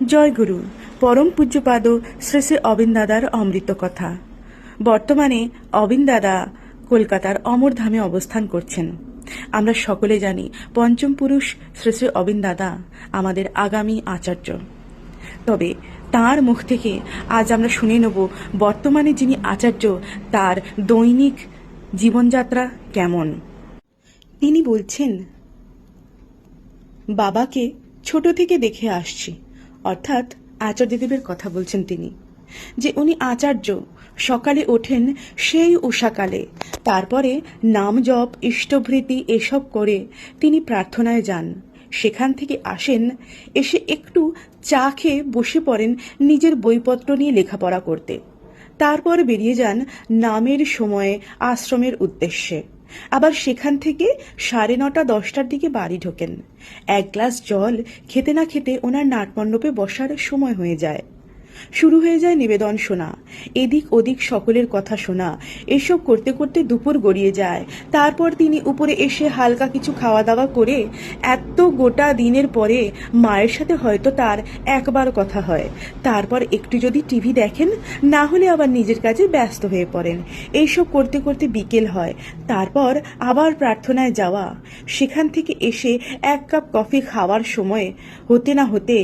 জয় গুরু। পরম পূজ্যপাদ শ্রী শ্রী অবিন দাদার অমৃত কথা। বর্তমানে অবিন দাদা কলকাতার অমরধামে অবস্থান করছেন। আমরা সকলে জানি পঞ্চম পুরুষ শ্রী শ্রী অবিন দাদা আমাদের আগামী আচার্য। তবে তার মুখ থেকে আজ আমরা শুনে নেব বর্তমানে যিনি আচার্য তার দৈনিক জীবনযাত্রা কেমন। তিনি বলছেন, বাবাকে ছোট থেকে দেখে আসছি, অর্থাৎ আচার্যদেবের কথা বলছেন তিনি, যে উনি আচার্য। সকালে ওঠেন সেই উষাকালে, তারপরে নাম জপ ইষ্টভৃতি এসব করে তিনি প্রার্থনায় যান। সেখান থেকে আসেন, এসে একটু চা খেয়ে বসে পড়েন নিজের বইপত্র নিয়ে লেখাপড়া করতে। তারপর বেরিয়ে যান নামের সময়ে আশ্রমের উদ্দেশ্যে। আবার সেখান থেকে 9:30-10টার দিকে বাড়ি ঢোকেন। এক গ্লাস জল খেতে না খেতে ওনার নাটমণ্ডপে বসার সময় হয়ে যায়। শুরু হয়ে যায় নিবেদন শোনা, এদিক ওদিক সকলের কথা শোনা। এসব করতে করতে দুপুর গড়িয়ে যায়। তারপর তিনি উপরে এসে হালকা কিছু খাওয়া দাওয়া করে এত গোটা দিনের পরে মায়ের সাথে হয়তো তার একবার কথা হয়। তারপর একটু যদি টিভি দেখেন, না হলে আবার নিজের কাজে ব্যস্ত হয়ে পড়েন। এইসব করতে করতে বিকেল হয়। তারপর আবার প্রার্থনায় যাওয়া। সেখান থেকে এসে 1 কাপ কফি খাওয়ার সময় হতে না হতে